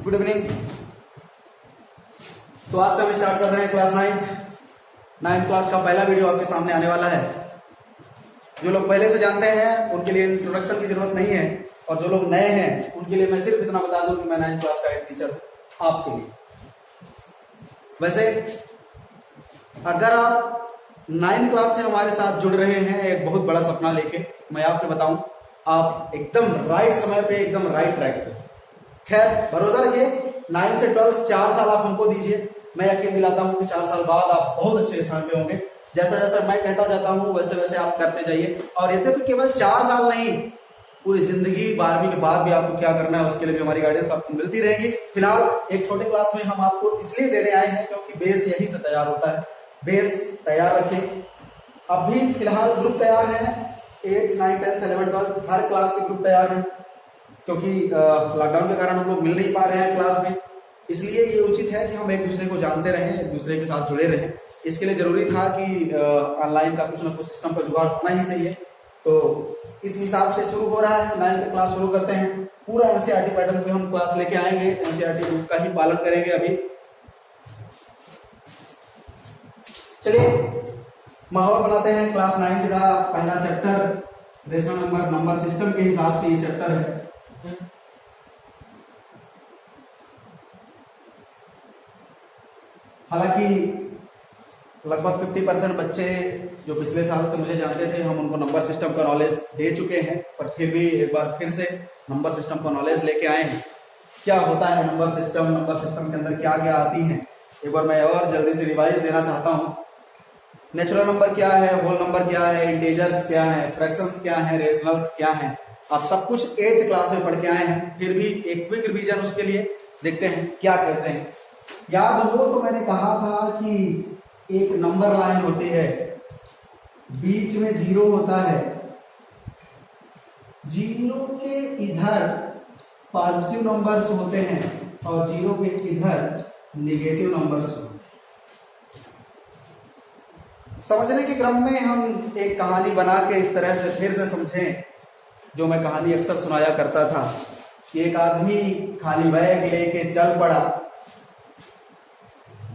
Good evening. तो आज से हम स्टार्ट कर रहे हैं क्लास नाइन्थ क्लास का पहला वीडियो आपके सामने आने वाला है। जो लोग पहले से जानते हैं उनके लिए इंट्रोडक्शन की जरूरत नहीं है, और जो लोग नए हैं उनके लिए मैं सिर्फ इतना बता दूं कि मैं 9th क्लास का हेड टीचर हूं आपके लिए। वैसे अगर आप 9th क्लास से हमारे साथ जुड़ रहे हैं एक बहुत बड़ा सपना लेके, मैं आपको बताऊं आप एकदम राइट समय पे एकदम राइट ट्रैक पे। खैर भरोसा रखिए, 9 से 12 4 साल आप हमको दीजिए, मैं यकीन दिलाता हूं कि 4 साल बाद आप बहुत अच्छे स्थान पे होंगे। जैसा जैसा मैं कहता जाता हूं वैसे वैसे आप करते जाइए, और ये तो केवल 4 साल नहीं, पूरी जिंदगी 12वीं के बाद भी आपको क्या करना है उसके लिए भी हमारी गाइडेंस आपको मिलती रहेगी। फिलहाल एक छोटे क्लास में हम आपको इसलिए देने आए हैं क्योंकि बेस यही से तैयार होता है। बेस तैयार रखें। अभी फिलहाल ग्रुप तैयार है, 8th 9th 10th 11th 12th हर क्लास के ग्रुप तैयार हैं, क्योंकि लॉकडाउन के कारण हम लोग मिल नहीं पा रहे हैं क्लास में। इसलिए ये उचित है कि हम एक दूसरे को जानते रहें, एक दूसरे के साथ जुड़े रहें। इसके लिए जरूरी था कि ऑनलाइन का कुछ ना कुछ सिस्टम का जुगाड़ होना ही चाहिए। तो इस हिसाब से शुरू हो रहा है, 9th क्लास शुरू करते हैं। पूरा एनसीईआरटी पैटर्न पे हम क्लास लेके आएंगे, एनसीईआरटी बुक का ही पालन करेंगे। अभी चलिए माहौल बनाते हैं। क्लास 9th का पहला चैप्टर रेशनल नंबर सिस्टम के हिसाब से ये चैप्टर है। हालांकि लगभग 50% बच्चे जो पिछले साल से मुझे जानते थे, हम उनको नंबर सिस्टम का नॉलेज दे चुके हैं, पर फिर भी एक बार फिर से नंबर सिस्टम का नॉलेज लेके आए हैं। क्या होता है नंबर सिस्टम के अंदर क्या क्या आती हैं, एक बार मैं और जल्दी से रिवाइज देना चाहता हूं। नेचुरल नंबर क्या है, होल नंबर क्या है, इंटीजर्स क्या है, फ्रैक्शंस क्या है, रेशनल्स क्या है, आप सब कुछ 8th क्लास में पढ़ के आए हैं। फिर भी एक क्विक रिवीजन उसके लिए देखते हैं क्या कैसे हैं। याद हो तो मैंने कहा था कि एक नंबर लाइन होती है, बीच में 0 होता है, 0 के इधर पॉजिटिव नंबर्स होते हैं और 0 के इधर नेगेटिव नंबर्स होते हैं। समझने के क्रम में हम एक कहानी बना के इस तरह से फिर से समझें, जो मैं कहानी अक्सर सुनाया करता था कि एक आदमी खाली बैग लेके चल पड़ा।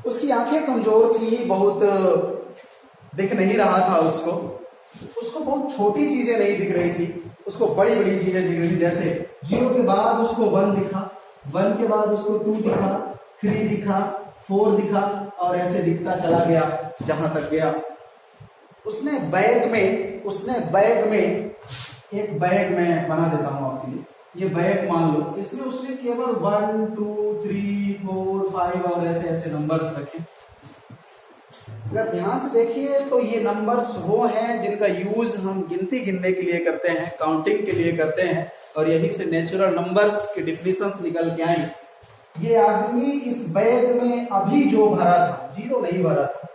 उसकी आंखें कमजोर थी, बहुत दिख नहीं रहा था उसको बहुत छोटी चीजें नहीं दिख रही थी, उसको बड़ी बड़ी चीजें दिख रही थी। जैसे 0 के बाद उसको 1 दिखा, 1 के बाद उसको 2 दिखा, 3 दिखा, 4 दिखा, और ऐसे दिखता चला गया जहां तक गया। उसने बैग में एक बैग में बना देता हूं आपके लिए, ये बैग मान लो, इसमें उसने केवल 1 2 3 4 5 और ऐसे ऐसे नंबर्स रखे। अगर ध्यान से देखिए तो ये नंबर्स वो हैं जिनका यूज हम गिनती गिनने के लिए करते हैं, काउंटिंग के लिए करते हैं, और यही से नेचुरल नंबर्स की डिफिनेशंस निकल के आई। ये आदमी इस बैग में अभी जो भरा था, 0 नहीं भरा था,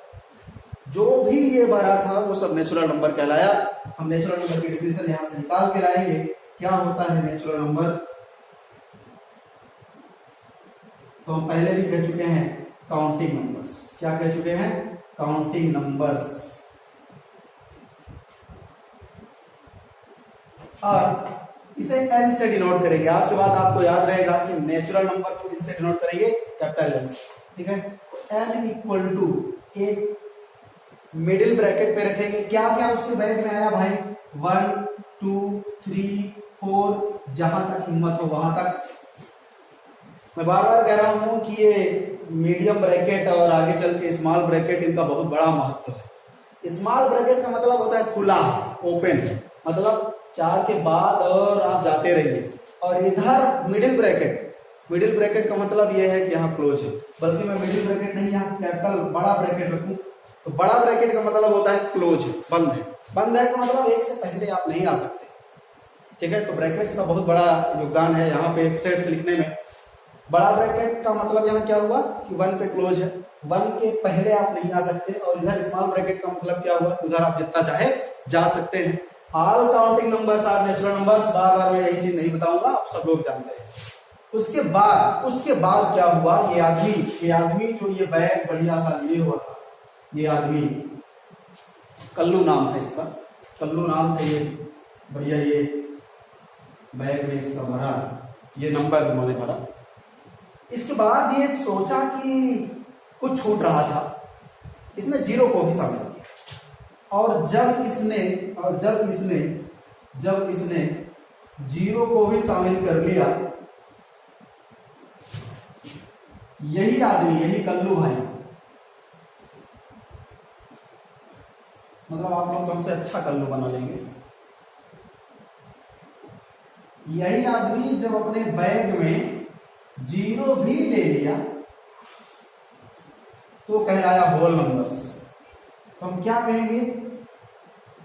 जो भी ये भरा था वो सब नेचुरल नंबर कहलाया। हम नेचुरल नंबर की डिफिनेशन यहां से निकाल के लाएंगे। क्या होता है नेचुरल नंबर? तो हम पहले भी कह चुके हैं काउंटिंग नंबर्स। क्या कह चुके हैं? Counting numbers. और इसे n से डिनोट करेंगे। आज के बाद आपको याद रहेगा कि नेचुरल नंबर को इनसे डिनोट करेंगे, कैपिटल एन से, ठीक है। तो n इक्वल टू एक मिडिल ब्रैकेट पे रखेंगे। क्या क्या उसके बैग में आया भाई? 1 2 3 4, जहां तक हिम्मत हो वहां तक। मैं बार बार कह रहा हूं कि ये मीडियम ब्रैकेट और आगे चल के स्मॉल ब्रैकेट, इनका बहुत बड़ा महत्व है। स्मॉल ब्रैकेट का मतलब होता है खुला, ओपन, मतलब 4 के बाद और आप जाते रहिए। और इधर मिडिल ब्रैकेट का मतलब यह है कि यहाँ क्लोज है, बल्कि मैं मिडिल ब्रैकेट नहीं, यहाँ कैपिटल बड़ा ब्रैकेट रखूं तो बड़ा ब्रैकेट का मतलब होता है क्लोज है, बंद है। बंद है का मतलब एक से पहले आप नहीं आ सकते, ठीक है। तो ब्रैकेट्स का बहुत बड़ा योगदान है यहाँ पे सेट्स लिखने में। बड़ा ब्रैकेट का मतलब यहाँ क्या हुआ कि 1 पे क्लोज है, 1 के पहले आप नहीं आ सकते। और इधर स्मॉल ब्रैकेट का मतलब क्या हुआ, उधर आप जितना चाहे जा सकते हैं। All counting numbers are natural numbers. बार बार मैं यही चीज नहीं बताऊंगा, आप सब लोग जानते हैं। उसके बाद क्या हुआ, ये आदमी जो ये बैग बढ़िया सा लिए हुआ था, ये आदमी कल्लू नाम था इसका, कल्लू नाम था ये, बढ़िया ये बैग में इसका भरा, ये नंबर उन्होंने भरा। इसके बाद ये सोचा कि कुछ छूट रहा था, इसने जीरो को भी शामिल किया, और जब इसने जीरो को भी शामिल कर लिया, यही आदमी, यही कल्लू भाई, मतलब आप लोग हमसे अच्छा कल्लू बना लेंगे, यही आदमी जब अपने बैग में जीरो भी ले लिया तो कहलाया होल नंबर्स। तो हम क्या कहेंगे?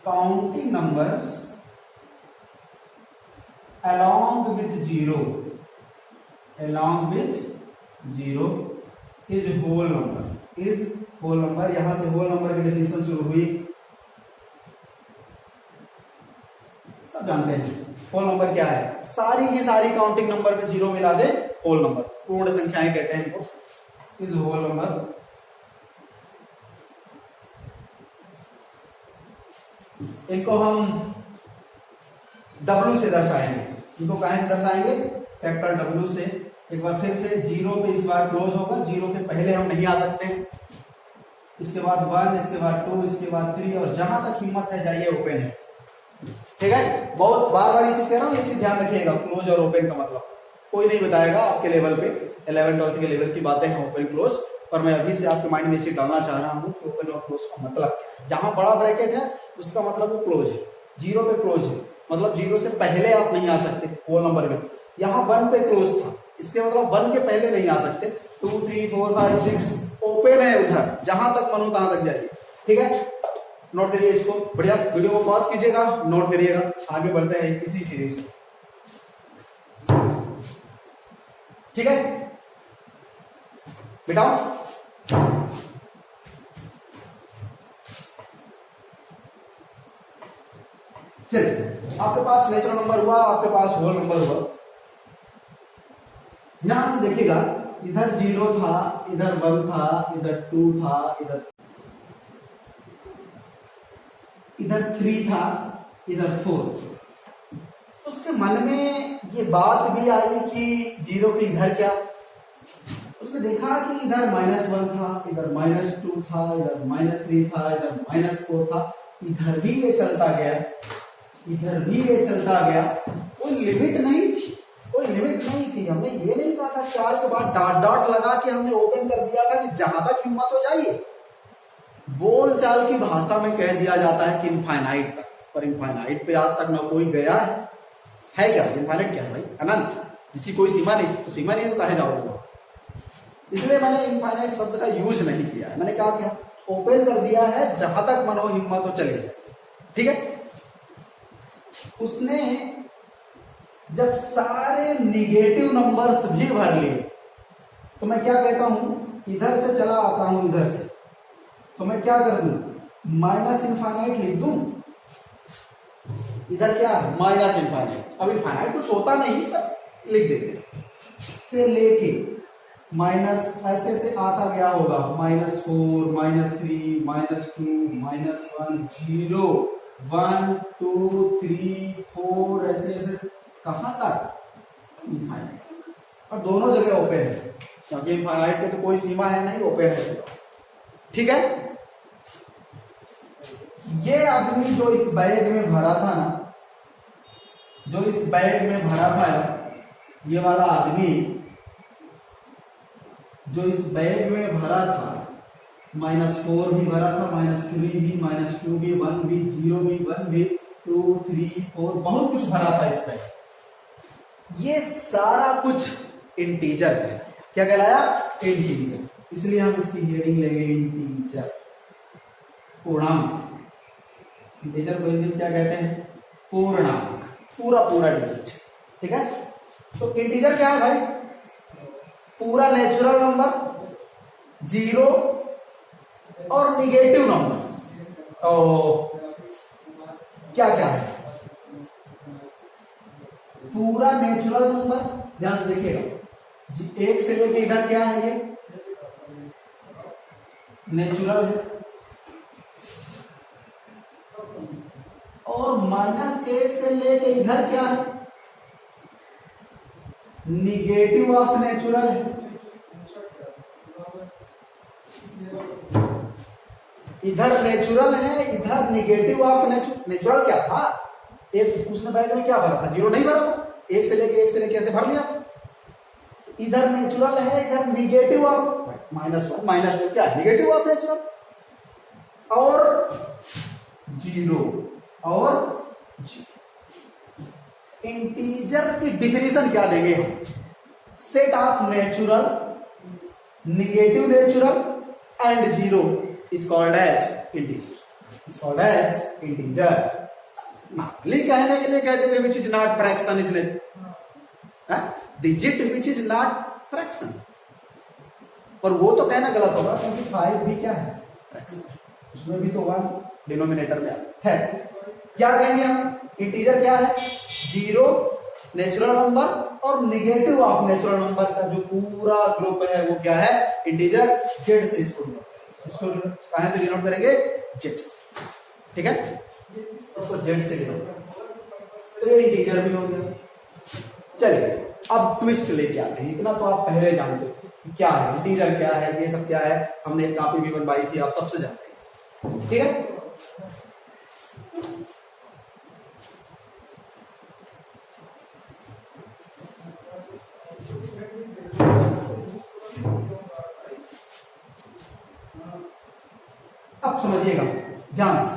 Counting numbers along with zero is whole number। यहां से होल नंबर की डेफिनेशन शुरू हुई, सब जानते हैं होल नंबर क्या है। सारी की सारी काउंटिंग नंबर में जीरो मिला दे होल नंबर, पूर्ण संख्याएं कहते हैं इनको, इज होल नंबर। इनको हम W से दर्शाएंगे, इनको कहां से दर्शाएंगे? कैपिटल W से। एक बार फिर से जीरो पे इस बार क्लोज होगा, जीरो के पहले हम नहीं आ सकते, इसके बाद 1, इसके बाद 2, इसके बाद 3, और जहां तक हिम्मत है जाइए ओपन है। ठीक है, बहुत बार बार ये चीज कह रहा हूं, ये चीज ध्यान रखिएगा, क्लोज और ओपन का मतलब कोई नहीं बताएगा आपके लेवल पे, 11 12 के लेवल की बातें हैं ओपन क्लोज, पर मैं अभी से आपके माइंड में चीज डालना चाह रहा हूं कि ओपन और क्लोज का मतलब क्या है। जहां बड़ा ब्रैकेट है उसका मतलब वो क्लोज है, जीरो पे क्लोज है, मतलब जीरो से पहले आप नहीं आ सकते होल नंबर में। यहाँ 1 पे क्लोज था, इसके मतलब 1 के पहले नहीं आ सकते। 2 3 4 5 6 ओपन है, उधर जहां तक मनो तहां तक जाइए। ठीक है, नोट करिए इसको, बढ़िया। वीडियो को पॉज कीजिएगा, नोट करिएगा, आगे बढ़ते हैं इसी सीरीज में। ठीक है बेटा, चलिए आपके पास नेचुरल नंबर हुआ, आपके पास होल नंबर हुआ। ध्यान से देखिएगा, इधर 0 था, इधर 1 था, इधर 2 था, इधर 3 था, इधर 4 था। उसके मन में ये बात भी आई कि जीरो के इधर क्या, उसने देखा कि इधर -1 था, इधर -2 था, इधर -3 था, इधर -4 था, इधर भी ये चलता गया, इधर भी ये चलता गया। कोई लिमिट नहीं थी, कोई लिमिट नहीं थी। हमने ये नहीं कहा था 4 के बाद डॉट डॉट लगा के हमने ओपन कर दिया था कि जहां तक हिम्मत हो जाइए। बोलचाल की भाषा में कह दिया जाता है कि इनफाइनाइट तक, पर इनफाइनाइट पे आज तक ना कोई गया है क्या? इनफाइनाइट क्या है भाई? अनंत, जिसकी कोई सीमा नहीं, तो सीमा नहीं है तो कहे जाओगे? इसलिए मैंने इनफाइनाइट शब्द का यूज नहीं किया है। मैंने कहा क्या, ओपन कर दिया है, जहां तक मन हो हिम्मत हो चले जाए। ठीक है, उसने जब सारे निगेटिव नंबर्स भी भर लिए, तो मैं क्या कहता हूं, इधर से चला आता हूं, इधर से, तो मैं क्या कर दूं, माइनस इनफाइनाइट लिख दूं। इधर क्या है, माइनस इनफाइनाइट। अब इनफाइनाइट कुछ होता नहीं, पर लिख देते, से लेके माइनस ऐसे से आता गया होगा, -4 -3 -2 -1 0 1 2 3 4 ऐसे ऐसे कहां तक, इनफाइनाइट। और दोनों जगह ओपन है, क्योंकि इनफाइनाइट पे तो कोई सीमा है नहीं, ओपन है। ठीक है, ये आदमी जो इस बैग में भरा था ना, जो इस बैग में भरा था, ये वाला आदमी जो इस बैग में भरा था, -4 भी भरा था, -3 भी, -2 भी, 1 भी, 0 भी, 1 भी, 2 3 4 बहुत कुछ भरा था इस बैग। ये सारा कुछ इंटीजर कहलाया। क्या कहलाया? इंटीजर। इसलिए हम इसकी हेडिंग लेंगे इंटीजर, पूर्णांक। इंटीजर को हिंदी में क्या कहते हैं? पूर्णांक, पूरा पूरा डिजिट। ठीक है, तो इंटीजर क्या है भाई? पूरा नेचुरल नंबर, जीरो और निगेटिव नंबर। और क्या क्या है? पूरा नेचुरल नंबर, ध्यान से देखिएगा, 1 से लेके इधर क्या है, ये नेचुरल है, और -1 से लेके इधर क्या है, निगेटिव ऑफ नेचुरल है। इधर नेचुरल है, इधर निगेटिव ऑफ नेचुरल क्या था, एक उसने बैग में क्या भरा था, जीरो नहीं भरा था, एक से लेके ऐसे भर लिया। इधर नेचुरल है, इधर निगेटिव ऑफ -1, -2 क्या है, निगेटिव ऑफ नेचुरल, और जीरो और जीरो। इंटीजर की डिफिनीशन क्या देंगे, set of natural, negative natural and zero is called as integer, is called as integer। नाली कहने के लिए कहते हैं which is not fraction, isn't it? digit which is not fraction, पर वो तो कहना गलत होगा क्योंकि 5 भी क्या है, फ्रैक्शन, उसमें भी तो 1 डिनोमिनेटर में है। क्या कहेंगे हम, इंटीजर क्या है, जीरो, नेचुरल नंबर और निगेटिव ऑफ नेचुरल नंबर का जो पूरा ग्रुप है वो क्या है, इंटीजर। जेड से इसको कहां से डिनोट करेंगे, जेड से, ठीक है, इसको जेड से डिनोट, तो ये इंटीजर भी हो गया। चलिए अब ट्विस्ट लेके आते हैं, इतना तो आप पहले जानते थे क्या है इंटीजर, क्या है ये सब क्या है, हमने एक कॉपी भी बनवाई थी, आप सबसे जानते हैं, ठीक है। अब समझिएगा ध्यान से,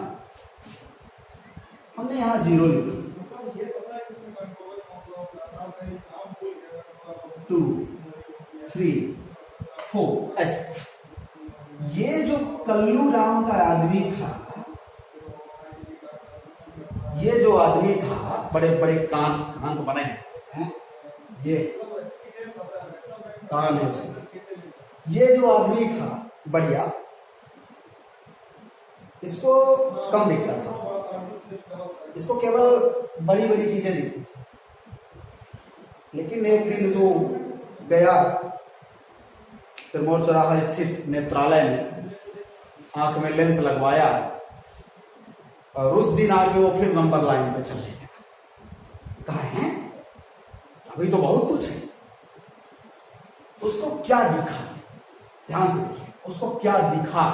हमने यहां जीरो लिखा, 2 3 4 ऐसे। ये जो कल्लू राम का आदमी था, ये जो आदमी था, बड़े बड़े कान बने हैं, ये कान है उसका, ये जो आदमी था बढ़िया, इसको कम दिखता था, इसको केवल बड़ी बड़ी चीजें दिखती थी। लेकिन एक दिन जो गया सिरमौर चौराहा स्थित नेत्रालय में, आंख में लेंस लगवाया, और उस दिन आगे वो फिर नंबर लाइन पे चलने लगा। कहा है अभी तो बहुत कुछ है, उसको क्या दिखा, ध्यान से देखिए, उसको क्या दिखा,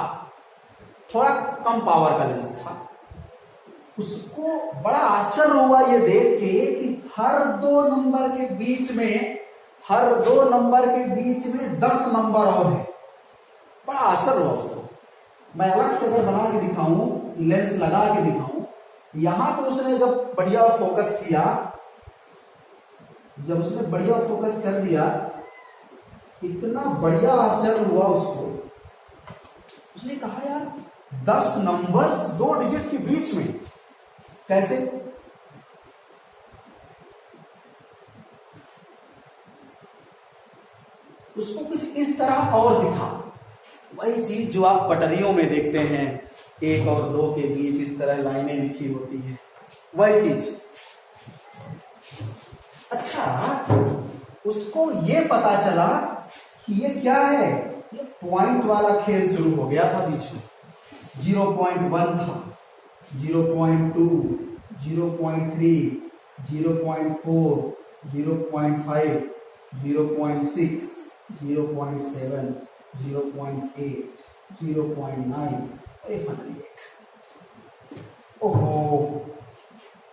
थोड़ा कम पावर का लेंस था, उसको बड़ा आश्चर्य हुआ ये देख के कि हर दो नंबर के बीच में 10 नंबर और है। बड़ा आश्चर्य हुआ उसको। मैं अलग से अगर बना के दिखाऊं, लेंस लगा के दिखाऊं, यहां पे उसने जब बढ़िया फोकस किया, जब उसने बढ़िया फोकस कर दिया, इतना बढ़िया आश्चर्य हुआ उसको, उसने कहा यार 10 नंबर्स 2 डिजिट के बीच में कैसे, उसको कुछ इस तरह और दिखा। वही चीज जो आप पटरियों में देखते हैं, 1 और 2 के बीच इस तरह लाइनें लिखी होती हैं, वही चीज। अच्छा, उसको ये पता चला कि ये क्या है, ये पॉइंट वाला खेल शुरू हो गया था बीच में। 0.1 था, 0.2, 0.3, 0.4, 0.5, 0.6, 0.7, 0.8, 0.9 और ये फाइनली 1। ओहो,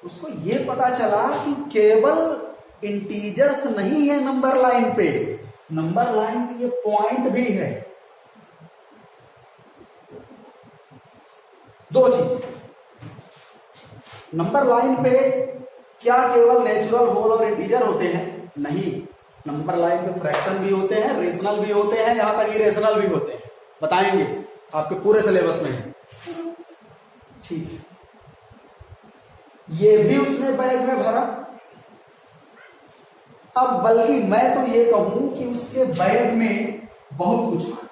उसको ये पता चला कि केवल इंटीजर्स नहीं है नंबर लाइन पे, नंबर लाइन पे ये पॉइंट भी है। दो चीज, नंबर लाइन पे क्या केवल नेचुरल, होल और इंटीजर होते हैं? नहीं, नंबर लाइन पे फ्रैक्शन भी होते हैं, रेशनल भी होते हैं, यहां तक इरेशनल भी होते हैं। बताएंगे, आपके पूरे सिलेबस में है, ठीक है। ये भी उसने बैग में भरा। अब बल्कि मैं तो ये कहूं कि उसके बैग में बहुत कुछ था।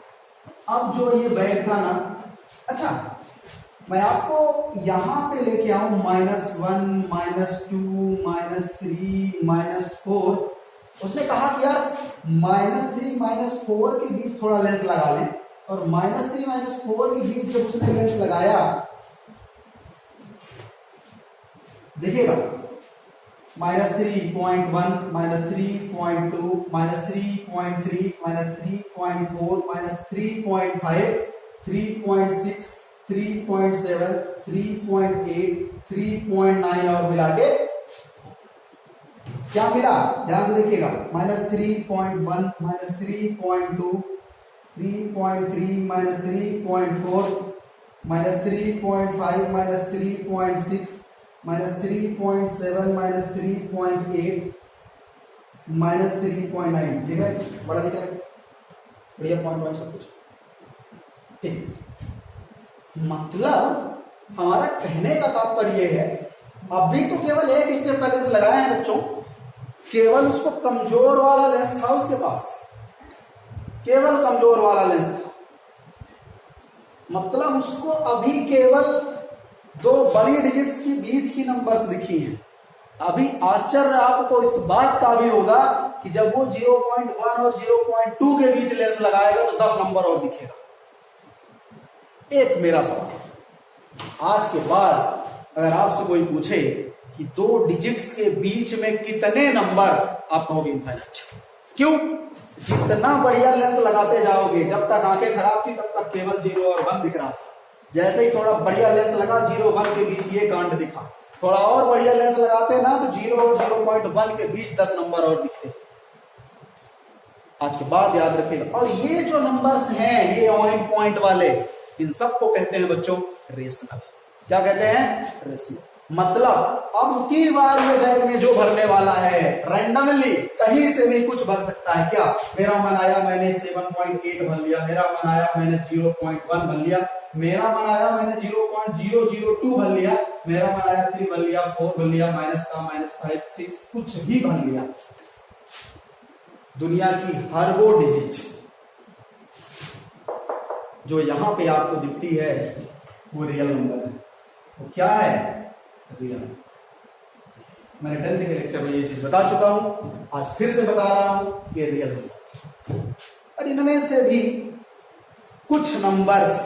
अब जो ये बैग था ना, अच्छा मैं आपको यहां पे लेके आऊं -1, -2, -3, -4। उसने कहा कि यार -3, -4 के बीच थोड़ा लेंस लगा लें, और -3, -4 के बीच जब उसने लेंस लगाया, देखिएगा -3.1, -3.2, -3.3, -3.4, -3.5, 3.6, 3.7, 3.8, 3.9 और मिला के क्या मिला, ध्यान से देखिएगा, -3.1, -3.2, 3.3, -3.4, -3.5, -3.6, -3.7, -3.8, -3.9। दिख रहा है, बड़ा दिख रहा है, बढ़िया पॉइंट सब कुछ ठीक। मतलब हमारा कहने का तात्पर्य है, अभी तो केवल एक स्टेप बैलेंस लगाए हैं बच्चों, केवल उसको कमजोर वाला लेंस था उसके पास, केवल कमजोर वाला लेंस था, मतलब उसको अभी केवल दो बड़ी डिजिट्स के बीच की नंबर्स दिखी हैं। अभी आश्चर्य आपको इस बात का भी होगा कि जब वो 0.1 और 0.2 के बीच लेंस लगाएगा तो 10 नंबर और दिखेगा। एक मेरा सवाल, आज के बाद अगर आपसे कोई पूछे कि दो डिजिट्स के बीच में कितने नंबर, आप कहोगे इनफाइनाइट। क्यों? जितना बढ़िया लेंस लगाते जाओगे, जब तक आंखें खराब थी तब तक केवल 0 और 1 दिख रहा था, जैसे ही थोड़ा बढ़िया लेंस लगा 0-1 के बीच ये कांड दिखा, थोड़ा और बढ़िया लेंस लगाते ना तो 0 और 0.1 के बीच 10 नंबर और दिखते। आज के बाद याद रखिएगा, और ये जो नंबर्स हैं ये पॉइंट वाले, इन सबको कहते हैं बच्चों रेशनल। क्या कहते हैं? रेशनल। मतलब अब की बार ये बैग में जो भरने वाला है रैंडमली कहीं से भी कुछ भर सकता है। क्या? मेरा मन आया मैंने 7.8 भर लिया, मेरा मन आया मैंने 0.1 भर लिया, मेरा मन आया मैंने 0.002 भर लिया, मेरा मन आया 3 भर लिया, 4 भर लिया, -5, 6 कुछ भी भर लिया। दुनिया की हर वो डिजिट जो यहां पे आपको दिखती है वो रियल नंबर है। वो क्या है? रियल। मैंने 10th के लेक्चर में ये चीज बता चुका हूं, आज फिर से बता रहा हूं, ये रियल नंबर। और इनमें से भी कुछ नंबर्स,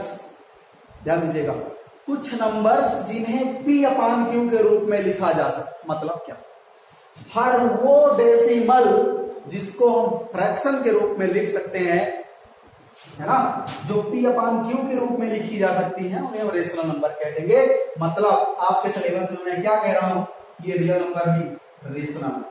ध्यान दीजिएगा, कुछ नंबर्स जिन्हें P/Q के रूप में लिखा जा सकता। मतलब क्या? हर वो डेसिमल जिसको हम फ्रैक्शन के रूप में लिख सकते हैं, है ना, जो P/Q के रूप में लिखी जा सकती है, उन्हें हम रेशनल नंबर कह देंगे। मतलब आपके सिलेबस में मैं क्या कह रहा हूं, ये रियल नंबर भी रेशनल।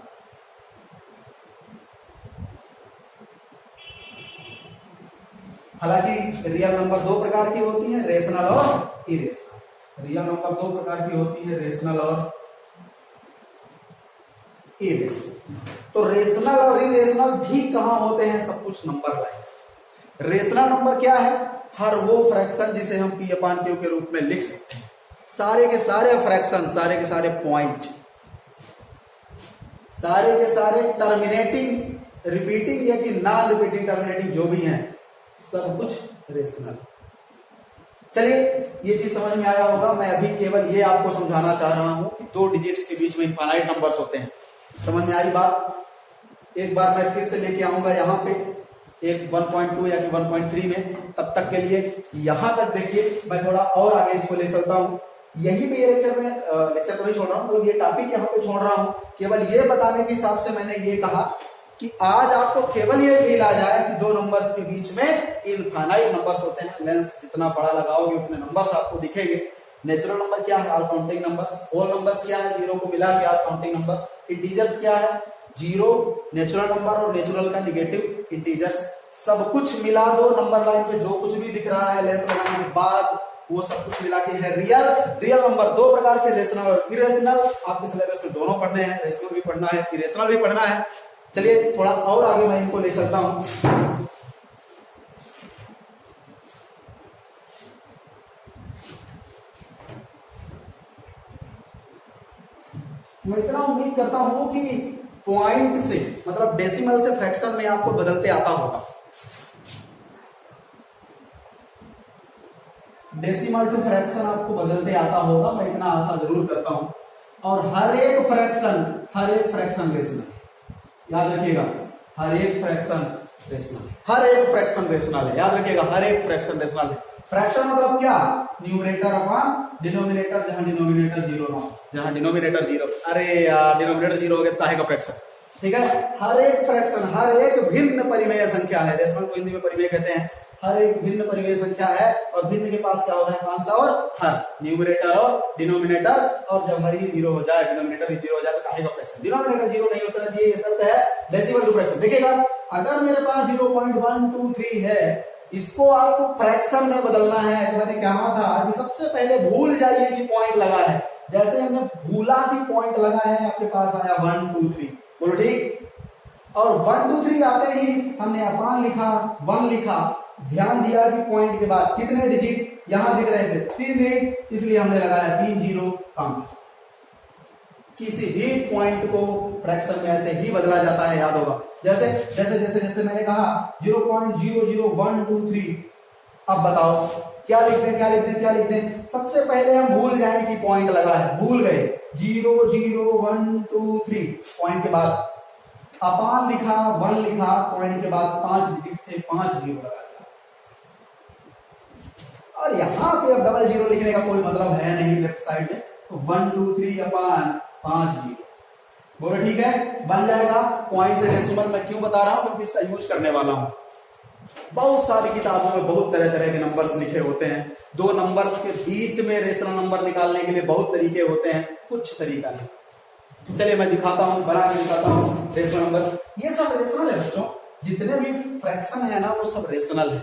हालांकि रियल नंबर दो प्रकार की होती है, रेशनल और इरेशनल। रियल नंबर दो प्रकार की होती है, रेशनल और इरेशनल। तो रेशनल और इरेशनल भी कहां होते हैं? सब कुछ नंबर लाइन। रेशनल नंबर क्या है? हर वो फ्रैक्शन जिसे हम P/Q के रूप में लिख सकते हैं। सारे के सारे फ्रैक्शन, सारे के सारे पॉइंट, सारे के सारे टर्मिनेटिंग, रिपीटिंग या कि नॉन रिपीटिंग टर्मिनेटिंग जो भी हैं, सब कुछ रेशनल। चलिए, ये चीज समझ में आया होगा। मैं अभी केवल ये आपको समझाना चाह रहा हूं कि दो डिजिट्स के बीच में इनफाइनाइट नंबर्स होते हैं। समझ में आई बात? एक बार मैं फिर से लेके आऊंगा यहां पे एक 1.2 या कि 1.3 में, तब तक के लिए यहां तक देखिए। मैं थोड़ा और आगे इसको ले चलता हूं। यही पे ये लेक्चर को नहीं छोड़ रहा हूं, मतलब ये टॉपिक यहां पे छोड़ रहा हूं, केवल ये बताने के हिसाब से मैंने ये कहा कि आज आपको केवल ये फील आ जाए कि दो नंबर्स के बीच में इनफाइनाइट नंबर्स होते हैं। लेंस जितना बड़ा लगाओगे उतने नंबर्स आपको दिखेंगे। नेचुरल नंबर क्या है? All counting numbers. Whole numbers क्या है? जीरो को मिला के ऑल काउंटिंग नंबर्स। इंटीजर्स क्या है? जीरो, नेचुरल नंबर और नेचुरल का निगेटिव इंटीजर्स। सब कुछ मिला दो नंबर लाइन पे, जो कुछ भी दिख रहा है लेंस लगाने के बाद, वो सब कुछ मिला के है रियल। रियल नंबर दो प्रकार के, रेशनल और इरेशनल। आपके सिलेबस में दोनों पढ़ने हैं, रेशनल भी पढ़ना है, इरेशनल भी पढ़ना है। चलिए थोड़ा और आगे मैं इनको ले चलता हूं। मैं इतना उम्मीद करता हूं कि पॉइंट से, मतलब डेसिमल से फ्रैक्शन में आपको बदलते आता होगा। डेसिमल टू फ्रैक्शन आपको बदलते आता होगा, मैं इतना आशा जरूर करता हूं। और हर एक फ्रैक्शन रेशनल। याद रखिएगा, हर एक फ्रैक्शन रेशनल, हर एक फ्रैक्शन रेशनल है। याद रखिएगा, हर एक फ्रैक्शन रेशनल है। फ्रैक्शन मतलब क्या? न्यूमरेटर अपॉन डिनोमिनेटर, जहां डिनोमिनेटर जीरो ना हो, जहां डिनोमिनेटर जीरो। अरे यार, डिनोमिनेटर जीरो हो गया तो का फ्रैक्शन। ठीक है, हर एक फ्रैक्शन, हर एक भिन्न परिमेय संख्या है। रेशनल को हिंदी में परिमेय कहते हैं। हर एक भिन्न परिमेय संख्या है और भिन्न के पास क्या होता है, आंसर और हर, न्यूमरेटर और डिनोमिनेटर, और जब हर ही जीरो हो जाए, डिनोमिनेटर भी जीरो हो जाए तो काहे का फ्रैक्शन, डिनोमिनेटर जीरो नहीं हो सकना चाहिए, ये शर्त है डेसिमल टू फ्रैक्शन। देखिएगा अगर मेरे पास 0.123 है, इसको आपको फ्रैक्शन में बदलना है, तो मैंने कहा था कि सबसे पहले भूल जाइए कि पॉइंट लगा है, जैसे हमने भूला कि पॉइंट लगा है, आपके पास आया 1 2 3, बोलो ठीक, और 1 2 3 आते ही हमने अपान लिखा, 1 लिखा, ध्यान दिया कि पॉइंट के बाद कितने डिजिट यहां दिख रहे थे, 3 डिजिट, इसलिए हमने लगाया 3 जीरो काउंट। किसी भी पॉइंट को फ्रैक्शन में ऐसे ही बदला जाता है, याद होगा, जैसे जैसे जैसे जैसे मैंने कहा 0.00123, अब बताओ क्या लिखते हैं, क्या लिखते हैं, क्या लिखते हैं, सबसे पहले हम भूल जाए कि पॉइंट लगा है, भूल गए, 00123 पॉइंट के बाद अपान लिखा, 1 लिखा, पॉइंट के बाद 5 डिजिट थे, 5 जीरो लगा दिया, और यहां पे अब डबल जीरो लिखने का कोई मतलब है नहीं लेफ्ट साइड में, तो 1 2 3 अपान 5 जीरो, बोलो ठीक है, बन जाएगा। पॉइंट से डेसिमल मैं क्यों बता रहा हूं, क्योंकि इसका यूज करने वाला हूं। बहुत सारी किताबों में बहुत तरह तरह के नंबर्स लिखे होते हैं, दो नंबर्स के बीच में रेशनल नंबर निकालने के लिए बहुत तरीके होते हैं, कुछ तरीका नहीं। चलिए मैं दिखाता हूं, बना के दिखाता हूं रेशनल नंबर। ये सब रेशनल है बच्चों, जितने भी फ्रैक्शन है ना वो सब रेशनल है,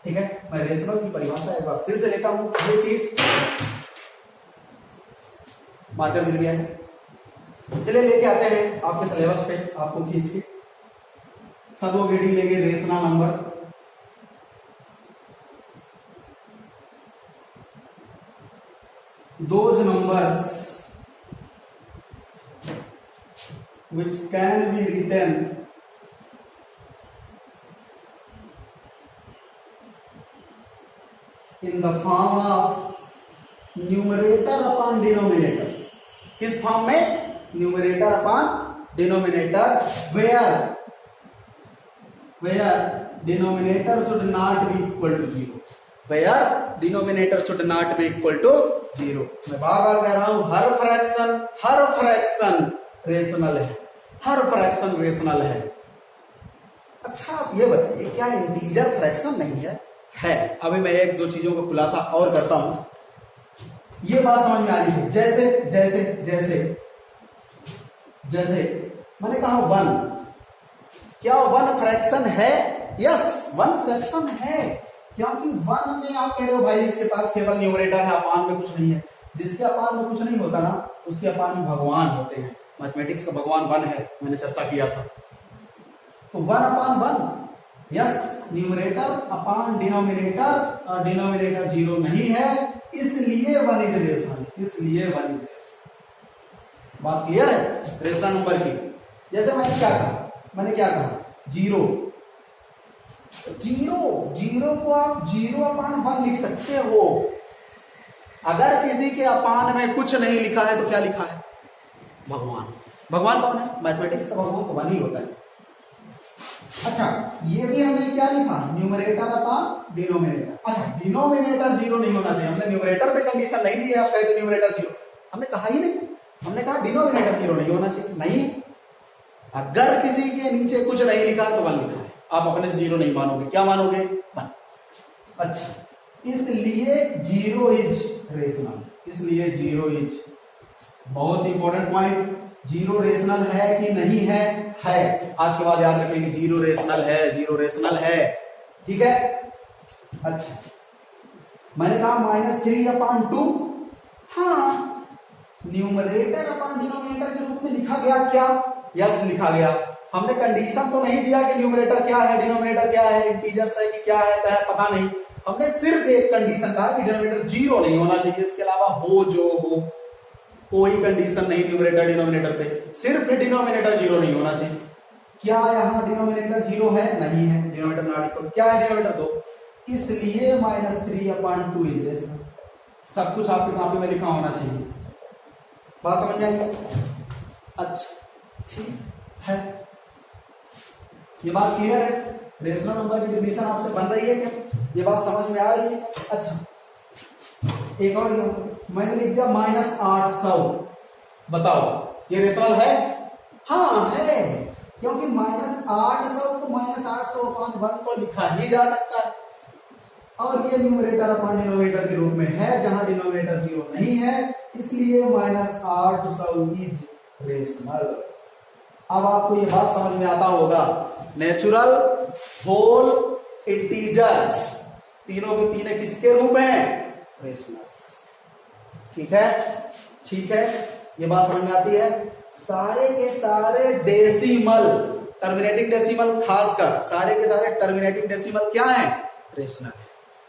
ठीक है। मैं रेशनल की परिभाषा एक बार फिर से लेता हूं, ये चीज मार्कर गिर गया है, चलिए लेके आते हैं आपके सिलेबस पे, आपको खींच के सब लोग रीडिंग लेंगे। Rational number those numbers which can be written in the form of numerator upon denominator, किस फॉर्म में, numerator upon denominator, where denominator should not be equal to 0, where denominator should not be equal to 0। मैं बार बार कह रहा हूं, हर fraction rational है, हर fraction rational है। अच्छा आप ये बताइए, क्या इंटीजर फ्रैक्शन नहीं है? है। अभी मैं एक दो चीजों का खुलासा और करता हूं, ये बात समझ में आ रही है। जैसे जैसे जैसे जैसे मैंने कहा 1, क्या 1 फ्रैक्शन है? यस 1 फ्रैक्शन है, क्योंकि 1 में आप कह रहे हो भाई इसके पास केवल न्यूमरेटर है, अपान में कुछ नहीं है। जिसके अपान में कुछ नहीं होता ना, उसके अपान में भगवान होते हैं। मैथमेटिक्स का भगवान 1 है, मैंने चर्चा किया था। तो 1 अपान 1, यस, न्यूमरेटर अपान डिनोमिनेटर, और डिनोमिनेटर 0 नहीं है, इसलिए 1 इज रेशनल, इसलिए 1 इज रेशनल। बात क्लियर है रेशनल नंबर की? जैसे मैंने क्या कहा 0 को आप 0 अपान 1 लिख सकते हो। अगर किसी के अपान में कुछ नहीं लिखा है तो क्या लिखा है? भगवान। भगवान कौन है? मैथमेटिक्स का भगवान तो 1 ही होता है। अच्छा ये भी हमने क्या लिखा, न्यूमरेटर अपॉन डिनोमिनेटर। अच्छा डिनोमिनेटर 0 नहीं होना चाहिए, हमने न्यूमरेटर पे कंडीशन नहीं दी है, आप कहते न्यूमरेटर 0, हमने कहा ही नहीं, हमने कहा डिनोमिनेटर 0 नहीं होना चाहिए। नहीं, अगर किसी के नीचे कुछ नहीं लिखा है तो 1 लिखा है, आप अपने से 0 नहीं मानोगे, क्या मानोगे? 1। अच्छा इसलिए 0 इज रेशनल, इसलिए 0 इज, बहुत इंपॉर्टेंट पॉइंट, 0 रेशनल है कि नहीं है? है। आज के बाद याद रखेंगे 0 रेशनल है, 0 रेशनल है, ठीक है। अच्छा मैंने कहा -3 अपान 2, हाँ न्यूमरेटर अपॉन डिनोमिनेटर के रूप में लिखा गया क्या? यस लिखा गया। हमने कंडीशन तो नहीं दिया कि न्यूमरेटर क्या है, डिनोमिनेटर क्या है, इंटीजर्स है कि क्या है पता नहीं। हमने सिर्फ एक कंडीशन कहा कि डिनोमिनेटर 0 नहीं होना चाहिए, इसके अलावा हो जो हो, कोई कंडीशन नहीं न्यूमरेटर डिनोमिनेटर पे, सिर्फ डिनोमिनेटर 0 नहीं होना चाहिए। क्या यहाँ डिनोमिनेटर 0 है? नहीं है, डिनोमिनेटर नॉट इक्वल, क्या है डिनोमिनेटर 2, इसलिए -3 अपान 2 इज रेशनल। सब कुछ आपकी कॉपी में लिखा होना चाहिए, बात समझ में आई? अच्छा ठीक है, ये बात क्लियर है? रेशनल नंबर की डिफिनेशन आपसे बन रही है क्या? ये बात समझ में आ रही है? अच्छा एक और मैंने लिख दिया -800, बताओ ये रेशनल है? हाँ है, क्योंकि -800 को -800 अपान 1 तो लिखा ही जा सकता है। और ये न्यूमरेटर अपॉन डिनोमिनेटर के रूप में है, जहां डिनोमिनेटर 0 नहीं है, इसलिए -800 इज रेशनल। अब आपको ये बात समझ में आता होगा, नेचुरल, होल, इंटीजर्स, तीनों के तीन किसके रूप हैं? रेशनल। ठीक है, ठीक है, ये बात समझ में आती है। सारे के सारे डेसिमल, टर्मिनेटिंग डेसिमल खासकर, सारे के सारे टर्मिनेटिंग डेसिमल क्या है? रेशनल।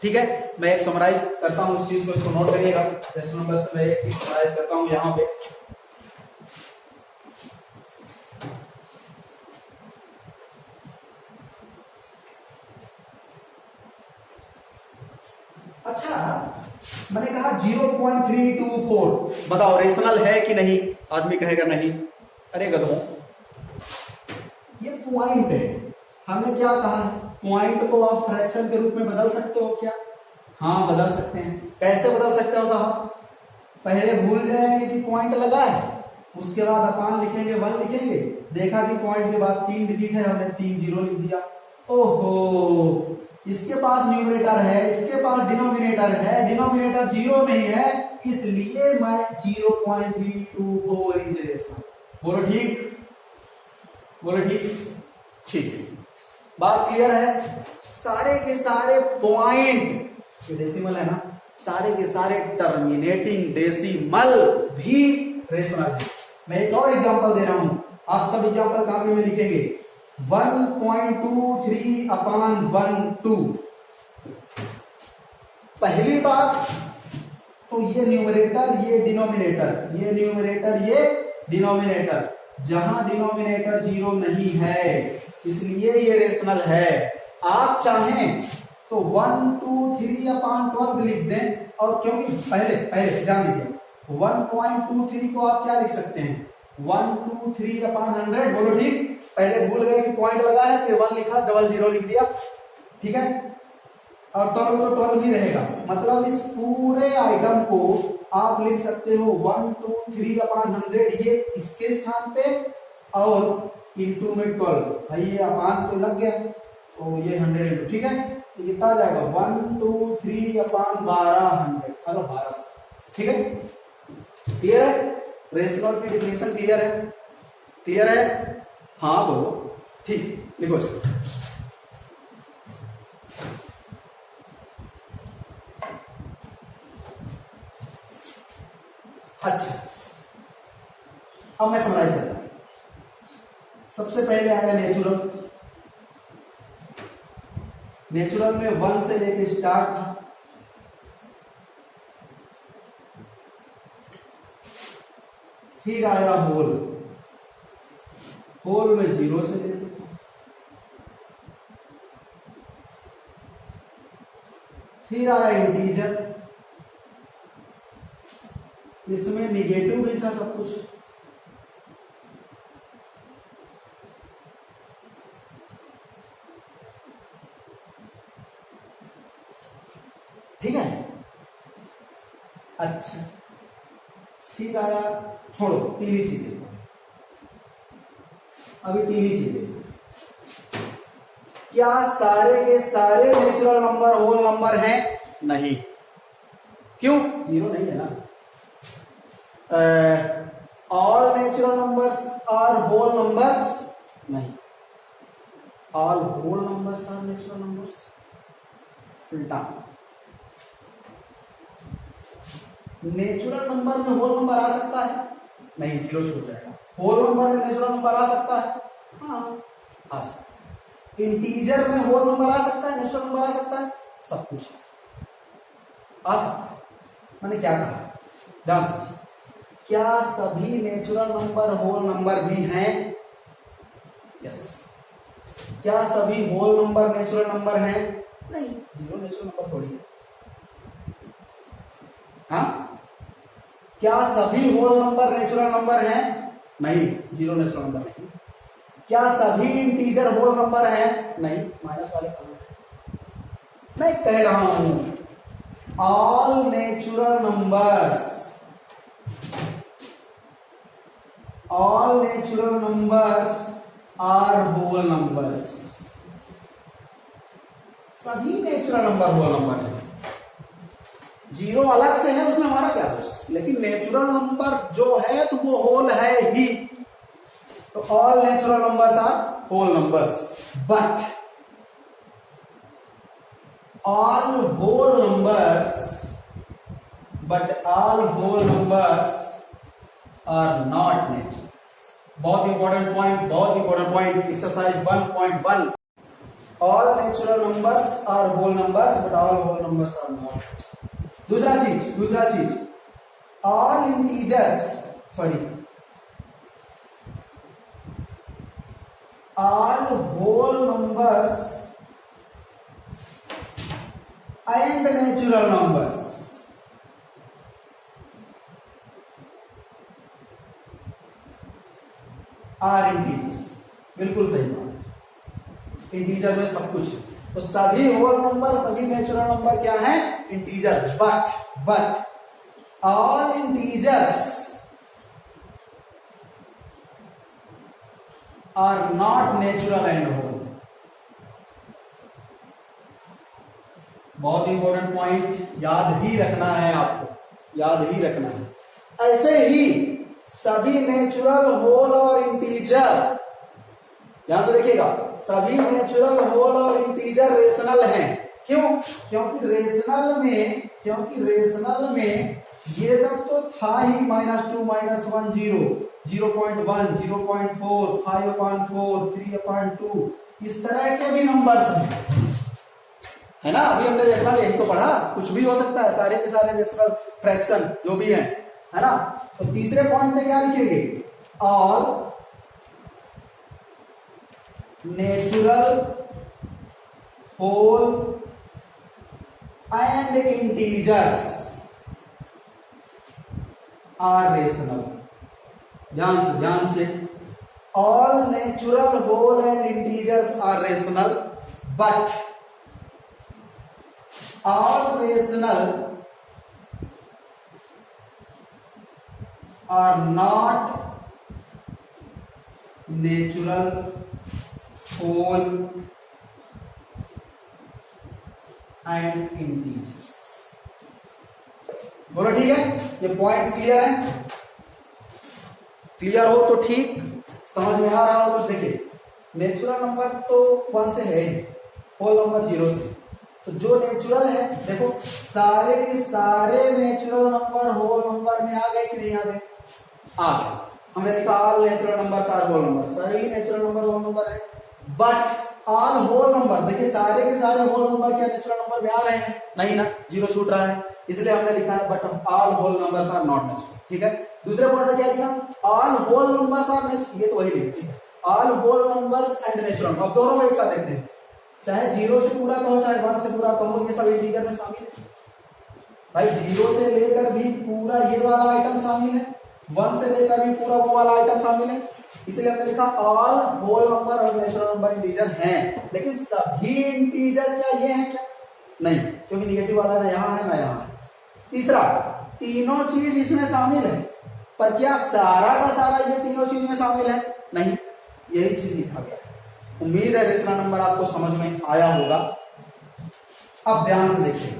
ठीक है, मैं एक समराइज करता हूं उस चीज को, इसको नोट करिएगा। रेशनल नंबर से मैं एक चीज समराइज करता हूं यहां पे। अच्छा, मैंने कहा 0.324, बताओ रेशनल है कि नहीं? आदमी कहेगा नहीं। अरे गधों, ये पॉइंट है, हमने क्या कहा? पॉइंट को आप फ्रैक्शन के रूप में बदल सकते हो क्या? हाँ, बदल सकते हैं। कैसे बदल सकते हो साहब? पहले भूल जाएंगे कि पॉइंट लगा है, उसके बाद अपान लिखेंगे, 1 लिखेंगे, देखा कि पॉइंट के बाद 3 डिजिट है, हमने 3 जीरो लिख दिया। ओहो, इसके पास न्यूमरेटर है, इसके पास डिनोमिनेटर है, डिनोमिनेटर 0 नहीं है, इसलिए मैं 0.324 इज रेशनल। बोलो ठीक, बोलो ठीक, ठीक है, बात क्लियर है। सारे के सारे पॉइंट, ये डेसिमल है ना, सारे के सारे टर्मिनेटिंग डेसिमल भी रेशनल है। मैं एक और एग्जांपल दे रहा हूं, आप सब एग्जांपल कॉपी में लिखेंगे। 1.23 अपान 1/2। पहली बात तो ये न्यूमरेटर, ये डिनोमिनेटर, ये न्यूमरेटर, ये डिनोमिनेटर, जहां डिनोमिनेटर 0 नहीं है, इसलिए ये रेशनल है। आप चाहें तो 1, 2, 3 अपान 12 लिख दें, और क्योंकि पहले पहले ध्यान दीजिए, 1.23 को आप क्या लिख सकते हैं? 123 अपान 100। बोलो ठीक, पहले भूल गए कि पॉइंट लगा है, फिर 1 लिखा, डबल 0 लिख दिया। ठीक है, और 12 तो 12 भी रहेगा, मतलब इस पूरे आइटम को आप लिख सकते हो 123 अपान 100, ये इसके स्थान पे, और इंटू में 12, भाई ये अपान तो लग गया, तो ये 100 इंटू, ठीक है, तो कितना आ जाएगा? 123 अपान 1200, मतलब 1200। ठीक है, क्लियर है? रेशनल की डिफिनेशन क्लियर है? क्लियर है? हाँ बोलो, ठीक, लिखो इसको। अच्छा, अब मैं समराइज करता हूं। सबसे पहले आया नेचुरल। नेचुरल में 1 से लेके स्टार्ट था, फिर आया होल, होल में 0 से लेके था, फिर आया इंटीजर, इसमें निगेटिव भी था सब कुछ, ठीक है। अच्छा, फिर आया, छोड़ो, 3 ही चीजें, अभी 3 ही चीजें। क्या सारे के सारे नेचुरल नंबर होल नंबर हैं? नहीं। क्यों? 0 नहीं है ना। All natural numbers are whole numbers? नहीं। All whole numbers are natural numbers? उल्टा। नेचुरल नंबर में होल नंबर आ सकता है? नहीं, 0 छूट जाएगा। होल नंबर में नेचुरल नंबर आ सकता है? हाँ, आ सकता है। इंटीजर में होल नंबर आ सकता है, नेचुरल नंबर आ सकता है, सब कुछ आ सकता है। मैंने क्या कहा, ध्यान समझिए। क्या सभी नेचुरल नंबर होल नंबर भी हैं? यस। क्या सभी होल नंबर नेचुरल नंबर हैं? नहीं, 0 नेचुरल नंबर थोड़ी है। हाँ, क्या सभी होल नंबर नेचुरल नंबर हैं? नहीं, 0 नेचुरल नंबर नहीं। क्या सभी इंटीजर होल नंबर हैं? नहीं, माइनस वाले कम है। मैं कह रहा हूं all natural numbers, all natural numbers are whole numbers. सभी नेचुरल नंबर होल नंबर है। जीरो अलग से है, उसमें हमारा क्या दोष, लेकिन नेचुरल नंबर जो है तो वो होल है ही। तो all natural numbers are whole numbers, but all whole numbers are not naturals। बहुत important point, exercise 1.1। all natural numbers are whole numbers but all whole numbers are not। दूसरा चीज all integers, all whole numbers and natural numbers are integers। बिल्कुल सही बात, integer में सब कुछ है। तो सभी होल नंबर, सभी नेचुरल नंबर क्या है, integer. But all integers are not natural and whole. बहुत इंपॉर्टेंट पॉइंट, याद ही रखना है आपको, याद ही रखना है। ऐसे ही सभी नेचुरल होल और इंटीजर, यहां से देखिएगा, सभी नेचुरल होल और इंटीजर रेशनल हैं। क्यों? क्योंकि रेशनल में ये सब तो था ही, -2 -1 0 0.1 0.4 5/4 3/2 इस तरह के भी नंबर्स हैं, है ना। अभी हमने रेशनल यही तो पढ़ा, कुछ भी हो सकता है, सारे के सारे रेशनल फ्रैक्शन जो भी है ना। तो तीसरे पॉइंट में क्या लिखेंगे, all natural whole and integers are rational. ध्यान से all natural whole and integers are rational, but all rational are not natural whole and integers। बोलो ठीक है, ये पॉइंट्स क्लियर है? क्लियर हो तो ठीक, समझ में आ रहा हो तो देखिए, नेचुरल नंबर तो 1 से है, होल नंबर 0 से। तो जो नेचुरल है, देखो सारे के सारे नेचुरल नंबर होल नंबर में आ गए कि नहीं आ गए? आ गए। हमने लिखा all natural numbers are whole number, सारे ही नेचुरल नंबर होल नंबर है। बट ऑल होल नंबर, देखिए सारे के सारे होल नंबर क्या नेचुरल नंबर में आ रहे हैं? नहीं ना, 0 छूट रहा है, इसलिए हमने लिखा है but all whole numbers are not natural. ठीक है, दूसरे पॉइंट में क्या लिखा, all whole numbers are natural, ये तो वही लिखा, all whole numbers and natural. अब दोनों को एक साथ देखते हैं, चाहे 0 से पूरा कहो चाहे 1 से पूरा कहो, ये सब इंटीजर में शामिल है भाई। 0 से लेकर भी पूरा ये वाला आइटम शामिल है, 1 से लेकर भी पूरा वो वाला आइटम शामिल है। इसलिए हमने लिखा ऑल होल नंबर और नेचुरल नंबर इंटीजर हैं। लेकिन सभी इंटीजर क्या ये हैं क्या? नहीं, क्योंकि निगेटिव वाला ना यहाँ है ना यहाँ है। तीसरा, तीनों चीज इसमें शामिल है, पर क्या सारा का सारा ये तीनों चीज में शामिल है? नहीं, यही चीज लिखा गया। उम्मीद है रेशनल नंबर आपको समझ में आया होगा। अब ध्यान से देखिए,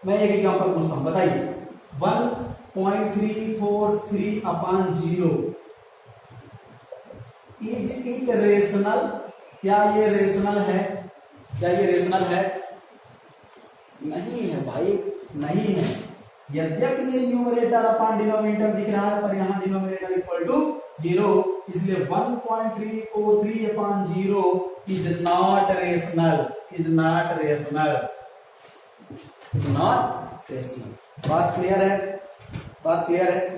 मैं एक एग्जांपल पूछता हूं, बताइए 1.343/0 इज इट रेशनल? क्या ये रेशनल है? क्या ये रेशनल है? नहीं है भाई, नहीं है। यद्यपि ये न्यूमरेटर अपॉन डिनोमिनेटर दिख रहा है, पर यहाँ डिनोमिनेटर इक्वल टू 0, इसलिए 1.343/0 is not rational, is not rational, is not rational. बात क्लियर है? बात क्लियर है?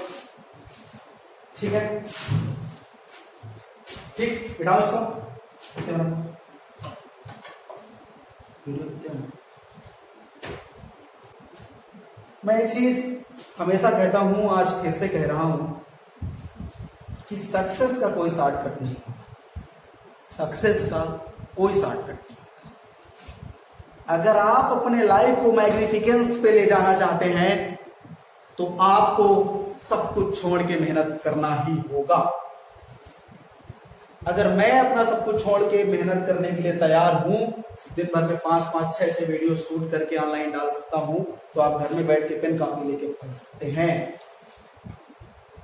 ठीक है, ठीक, बिठाओ इसको। मैं एक चीज हमेशा कहता हूं, आज फिर से कह रहा हूं कि सक्सेस का कोई शॉर्टकट नहीं, सक्सेस का कोई शॉर्टकट नहीं। अगर आप अपने लाइफ को मैग्निफिकेंस पे ले जाना चाहते हैं तो आपको सब कुछ छोड़ के मेहनत करना ही होगा। अगर मैं अपना सब कुछ छोड़ के मेहनत करने के लिए तैयार हूं, दिन भर में 5-5, 6-6 वीडियो शूट करके ऑनलाइन डाल सकता हूं, तो आप घर में बैठ के पेन कॉपी लेके पढ़ सकते हैं।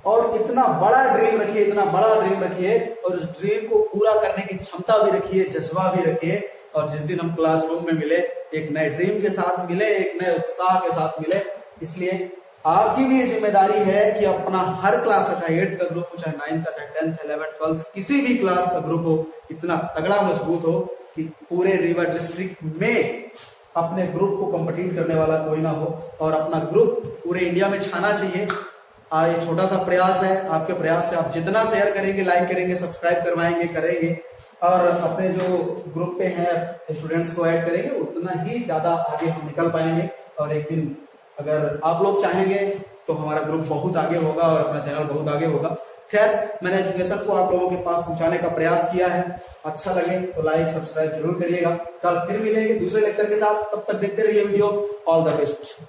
और इतना बड़ा ड्रीम रखिए, इतना बड़ा ड्रीम रखिए, और उस ड्रीम को पूरा करने की क्षमता भी रखिए, जज्बा भी रखिए। और जिस दिन हम क्लासरूम में मिले, एक नए ड्रीम के साथ मिले, एक नए उत्साह के साथ मिले। इसलिए आपकी भी ये जिम्मेदारी है कि अपना हर क्लास का, चाहे 8 का ग्रुप हो, चाहे 9 का, चाहे 10th, 11th, 12th, किसी भी क्लास का ग्रुप हो, इतना तगड़ा मजबूत हो कि पूरे रीवा डिस्ट्रिक्ट में अपने ग्रुप को कॉम्पिटिट करने वाला कोई ना हो, और अपना ग्रुप पूरे इंडिया में छाना चाहिए। ये छोटा सा प्रयास है, आपके प्रयास से आप जितना शेयर करेंगे, लाइक करेंगे, सब्सक्राइब करवाएंगे, करेंगे, और अपने जो ग्रुप पे हैं स्टूडेंट्स को ऐड करेंगे, उतना ही ज्यादा आगे हम निकल पाएंगे। और एक दिन अगर आप लोग चाहेंगे तो हमारा ग्रुप बहुत आगे होगा और अपना चैनल बहुत आगे होगा। खैर, मैंने एजुकेशन को आप लोगों के पास पहुंचाने का प्रयास किया है। अच्छा लगे तो लाइक सब्सक्राइब जरूर करिएगा। कल फिर मिलेंगे दूसरे लेक्चर के साथ, तब तक देखते रहिए वीडियो। All the best.